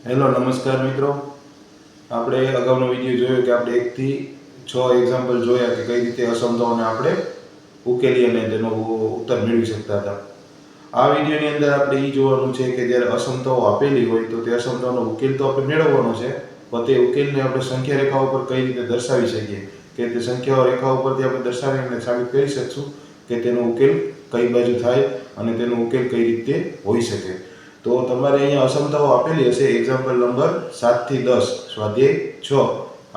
Hello નમસ્કાર મિત્રો, આપણે અગાઉનો વિડીયો જોયો કે આપણે 1 થી 6 એક્ઝામ્પલ જોયા કે કઈ રીતે અસમતાઓને આપણે ઉકેલી અને તેનો ઉત્તર મેળવી શકતા હતા. આ વિડીયોની અંદર આપણે એ જોવાનું છે કે જ્યારે અસમતાઓ આપેલી હોય તો તે અસમતાઓનો ઉકેલ તો આપણે મેળવવાનો છે, પણ તે ઉકેલને આપણે સંખ્યા રેખા ઉપર કઈ રીતે દર્શાવી શકીએ કે તે સંખ્યા રેખા ઉપરથી આપણે દર્શાવીને સાબિત કરી શકશું કે તેનો ઉકેલ કઈ બાજુ થાય અને તેનો ઉકેલ કઈ રીતે હોઈ શકે. તો તમારે અહીંયા અસમતાઓ આપેલી હશે એક્ઝામ્પલ નંબર 7 થી 10 સ્વાધ્યાય 6.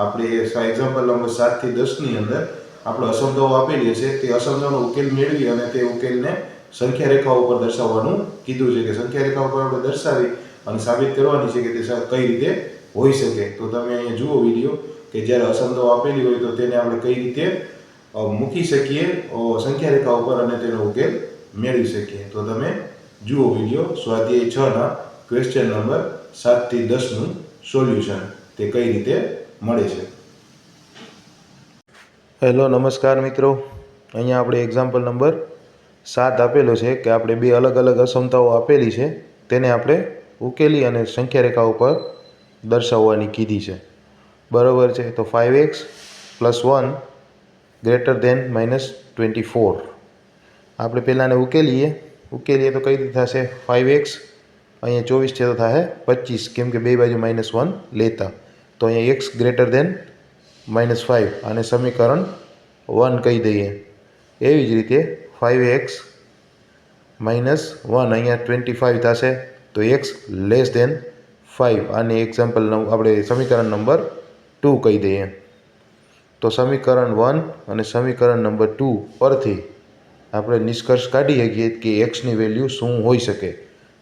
આપણે એક્ઝામ્પલ નંબર 7 થી 10 ની અંદર આપણે અસમતાઓ આપેલી હશે તે અસમતાઓનો ઉકેલ મેળવી અને તે ઉકેલને સંખ્યા રેખા ઉપર દર્શાવવાનું કીધું છે કે સંખ્યા રેખા ઉપર આપણે દર્શાવી અને સાબિત કરવાની છે કે તે કઈ રીતે હોઈ શકે. તો તમે અહીંયા જુઓ વિડીયો કે જ્યારે અસમતાઓ આપેલી હોય તો તેને આપણે કઈ રીતે મૂકી શકીએ સંખ્યા રેખા ઉપર અને તેનો ઉકેલ મેળવી શકીએ. તો તમે જુઓ વિડીયો સ્વાધ્યાય 6 ના ક્વેશ્ચન નંબર 7 થી 10 નું સોલ્યુશન તે કઈ રીતે મળે છે. હેલો નમસ્કાર મિત્રો, અહીંયા આપણે એક્ઝામ્પલ નંબર 7 આપેલો છે કે આપણે બે અલગ અલગ અસમતાઓ આપેલી છે તેને આપણે ઉકેલી અને સંખ્યા રેખા ઉપર દર્શાવવાની કીધી છે. બરાબર છે. તો 5x + 1 ગ્રેટર ધેન -24. આપણે પહેલાંને ઉકેલીએ તો કઈ રીતે થશે? 5x અહીંયા 24 છે તો થાય 25, કેમ કે બે બાજુ -1 લેતા. તો અહીંયા x ગ્રેટર ધેન -5 અને સમીકરણ 1 કહી દઈએ. એવી જ રીતે 5x - 1 અહીંયા 25 થશે તો x લેસ ધેન 5 આને એક્ઝામ્પલ આપણે સમીકરણ નંબર 2 કહી દઈએ. તો સમીકરણ 1 અને સમીકરણ નંબર 2 પરથી આપણે નિષ્કર્ષ કાઢી શકીએ કે એક્સની વેલ્યુ શું હોઈ શકે.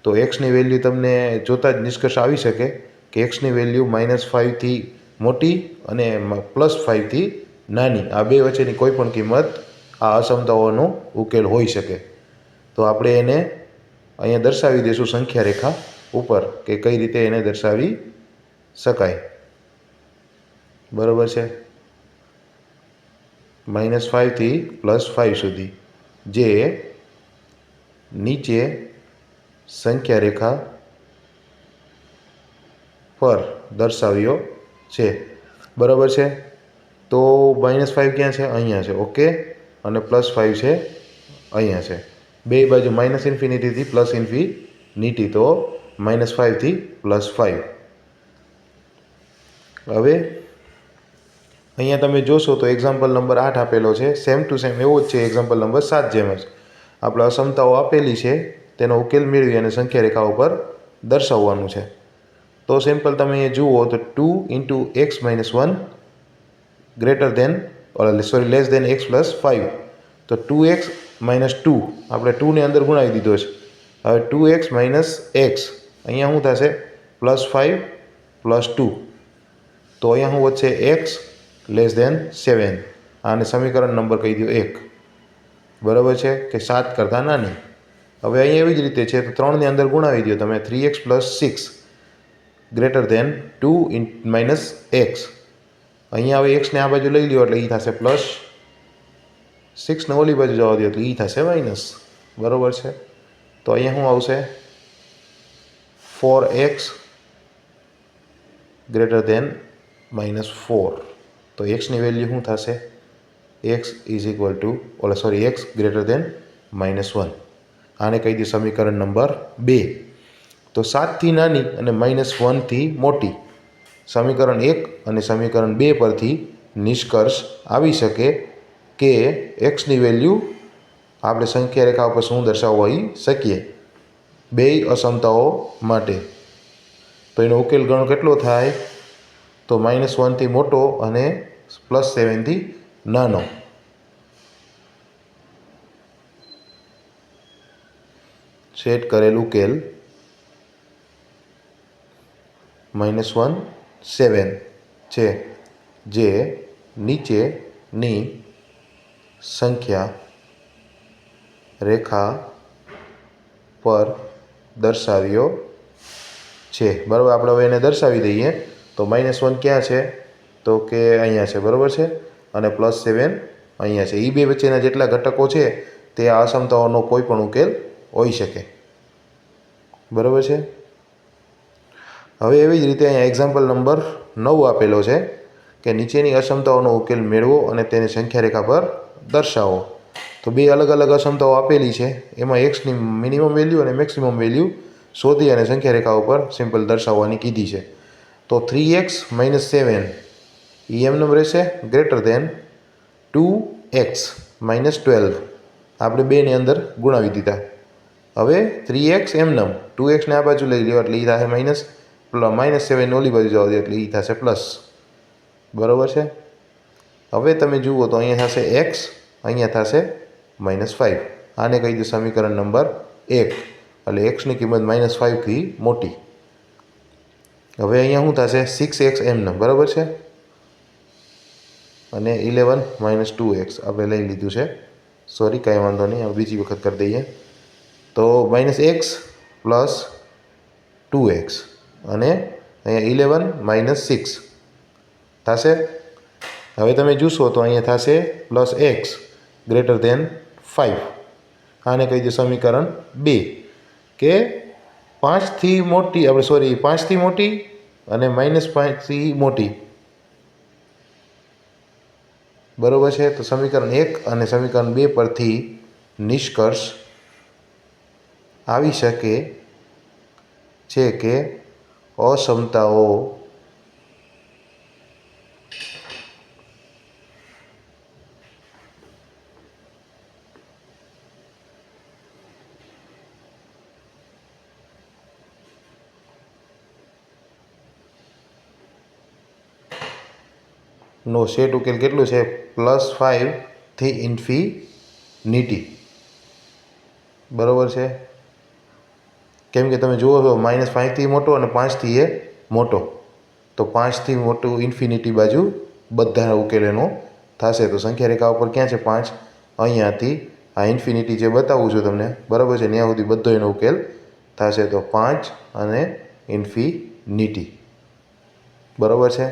તો એક્સની વેલ્યુ તમને જોતાં જ નિષ્કર્ષ આવી શકે કે એક્સની વેલ્યુ -5 થી મોટી અને +5 થી નાની, આ બે વચ્ચેની કોઈ પણ કિંમત આ અસમતાઓનો ઉકેલ હોઈ શકે. તો આપણે એને અહીંયા દર્શાવી દઈશું સંખ્યા રેખા ઉપર કે કઈ રીતે એને દર્શાવી શકાય. બરાબર છે. -5 થી +5 સુધી જે નીચે સંખ્યા રેખા પર દર્શાવ્યો છે. બરાબર છે. તો -5 ક્યાં છે? અહીંયા છે. ઓકે. અને +5 છે અહીંયા છે. બે બાજુ -∞ થી +∞, તો -5 થી +5. હવે અહીંયા તમે જોશો તો એક્ઝામ્પલ નંબર 8 આપેલો છે, સેમ ટુ સેમ એવો જ છે એક્ઝામ્પલ નંબર 7 જેમ જ. આપણે અસમતાઓ આપેલી છે તેનો ઉકેલ મેળવી અને સંખ્યા રેખા ઉપર દર્શાવવાનું છે. તો સિમ્પલ તમે અહીંયા જુઓ તો 2 × x - 1 લેસ ધેન x + 5. તો 2x - 2 આપણે 2 ને અંદર ગુણાવી દીધો છે. હવે 2x - x અહીંયા શું થશે? +5 + 2. તો અહીંયા શું વધશે? x less than 7. આને સમીકરણ નંબર કહી દો 1. બરાબર છે કે 7 કરતાં નાની. હવે અહીંયા એવી જ રીતે છે તો 3 ની અંદર ગુણાવી દો તમે. 3x + 6 greater than 2 - x. અહીંયા હવે x ને આ બાજુ લઈ લો એટલે એ થશે +6 ને ઓલી બાજુ જવા દો એટલે એ થશે માઇનસ. બરાબર છે. તો અહીંયા શું આવશે? 4x greater than -4. તો એક્સની વેલ્યુ શું થશે? x greater than -1. આને કહી દે સમીકરણ નંબર 2. તો 7 થી નાની અને -1 થી મોટી સમીકરણ 1 અને સમીકરણ 2 પરથી નિષ્કર્ષ આવી શકે કે એક્સની વેલ્યુ આપણે સંખ્યા રેખા ઉપર શું દર્શાવવા શકીએ બે અસમતાઓ માટે. તો એનો ઉકેલ ગણો કેટલો થાય? તો -1 થી મોટો અને +7 થી નાનો. સેટ કરેલ ઉકેલ -1 7 છે જે નીચેની સંખ્યા રેખા પર દર્શાવ્યો છે. બરાબર. આપણે હવે એને દર્શાવી દઈએ. તો -1 ક્યાં છે? તો કે અહીંયા છે. બરાબર છે. અને +7 અહીંયા છે. એ બે વચ્ચેના જેટલા ઘટકો છે તે આ અસમતાઓનો કોઈ પણ ઉકેલ હોઈ શકે. બરાબર છે. હવે એવી જ રીતે અહીંયા એક્ઝામ્પલ નંબર 9 આપેલો છે કે નીચેની અસમતાઓનો ઉકેલ મેળવો અને તેને સંખ્યા રેખા પર દર્શાવો. તો બે અલગ અલગ અસમતાઓ આપેલી છે, એમાં એક્સની મિનિમમ વેલ્યુ અને મેક્સિમમ વેલ્યુ શોધી અને સંખ્યા રેખા ઉપર સિમ્પલ દર્શાવવાની કીધી છે. તો 3x - 7 એ એમનેમ રહેશે ગ્રેટર દેન 2x - 12 આપણે બેની અંદર ગુણાવી દીધા. હવે 3x એમનેમ 2xને આ બાજુ લઈ લો એટલે એ થશે માઇનસ, -7 ઓલી બાજુ જવા દો એટલે એ થશે પ્લસ. બરાબર છે. હવે તમે જુઓ તો અહીંયા થશે x, અહીંયા થશે -5. આને કહી દો સમીકરણ નંબર 1. એટલે એક્સની કિંમત -5થી મોટી. હવે અહીંયા શું થશે 6x એમનેમ, બરાબર છે, અને 11 - 2x આપણે લઈ લીધું છે. સોરી, કાંઈ વાંધો નહીં, આપણે બીજી વખત કરી દઈએ. તો -x + 2x અને અહીંયા 11 - 6 થશે. હવે તમે જોશો તો અહીંયા થશે +x ગ્રેટર દેન 5. આને કહી દો સમીકરણ 2 કે 5થી મોટી, આપણે સોરી 5થી મોટી અને -5થી મોટી. બરાબર છે. તો સમીકરણ 1 અને સમીકરણ 2 પરથી નિષ્કર્ષ આવી શકે છે કે અસમતાઓ નો સેટ ઉકેલ કેટલું છે +5 થી ઇન્ફિનિટી. બરાબર છે. કેમ કે તમે જુઓ છો -5થી મોટો અને 5થી એ મોટો, તો 5થી મોટું ઇન્ફિનિટી બાજુ બધા ઉકેલ એનો થશે. તો સંખ્યા રેખા ઉપર ક્યાં છે 5? અહીંયાથી આ ઇન્ફિનિટી જે બતાવું છું તમને, બરાબર છે, ત્યાં સુધી બધો એનો ઉકેલ થશે. તો 5 અને ઇન્ફિનિટી. બરાબર છે.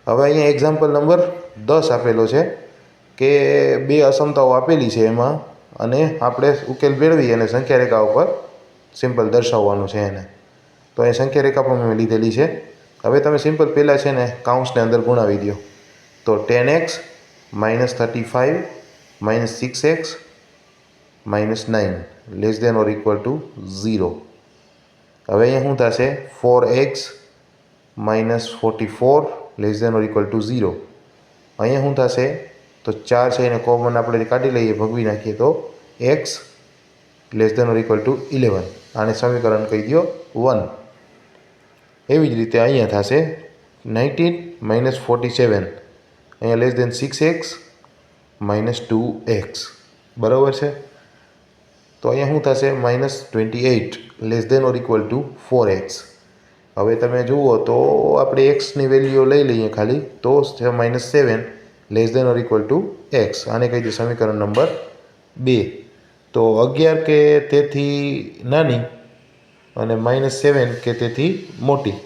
હવે અહીંયા એક્ઝામ્પલ નંબર 10 આપેલો છે કે બે અસમતાઓ આપેલી છે એમાં, અને આપણે ઉકેલ મેળવી અને સંખ્યા રેખા ઉપર સિમ્પલ દર્શાવવાનું છે એને. તો એ સંખ્યા રેખા પણ મેં લીધેલી છે. હવે તમે સિમ્પલ પહેલાં છે ને કાઉન્સને અંદર ગુણાવી દો. તો 10x - 35 - 6x - 9 less than or equal to 0. હવે અહીંયા શું થશે 4x - 44 less than or equal to 0. અહીંયા શું થશે તો 4 છે એને કોમન આપણે કાઢી લઈએ, ભગવી નાખીએ તો x less than or equal to 11. આને સમીકરણ કહી દો 1. એવી જ રીતે અહીંયા થશે 19 - 47 અહીંયા લેસ દેન 6x - 2x. બરાબર છે. તો અહીંયા શું થશે -28 less than or equal to 4x. હવે તમે જુઓ તો આપણે એક્સની વેલ્યુ લઈ લઈએ ખાલી, તો છે -7 less than or equal to x. આને કહી દઈએ સમીકરણ નંબર 2. તો 11 કે તેથી નાની અને -7 કે તેથી મોટી,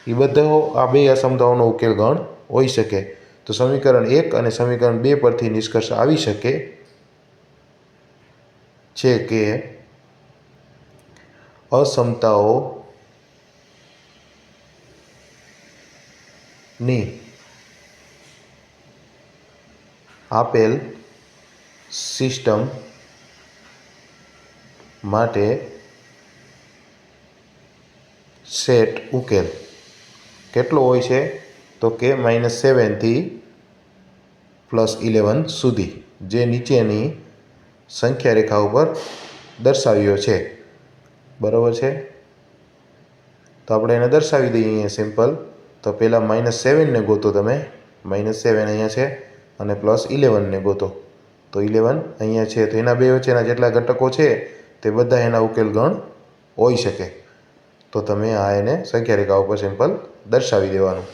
એ બધા આ બે અસમતાઓનો ઉકેલ ગણ હોઈ શકે. તો સમીકરણ 1 અને સમીકરણ 2 પરથી નિષ્કર્ષ આવી શકે છે કે અસમતાઓ ની આપેલ સિસ્ટમ માટે સેટ ઉકેલ કેટલો હોય છે? તો કે -7 થી +11 સુધી, જે નીચેની સંખ્યા રેખા ઉપર દર્શાવ્યો છે. બરાબર છે. તો આપણે એને દર્શાવી દઈએ અહીંયા સિમ્પલ. તો પહેલાં -7 ને ગોતો તમે, -7 અહીંયા છે, અને +11 ને ગોતો. તો 11 અહીંયા છે, તો એના બે વચ્ચેના જેટલા ઘટકો છે તે બધા એના ઉકેલ ગણ હોઈ શકે. તો તમે આ એને સંખ્યા રેખા ઉપર સિમ્પલ દર્શાવી દેવાનું.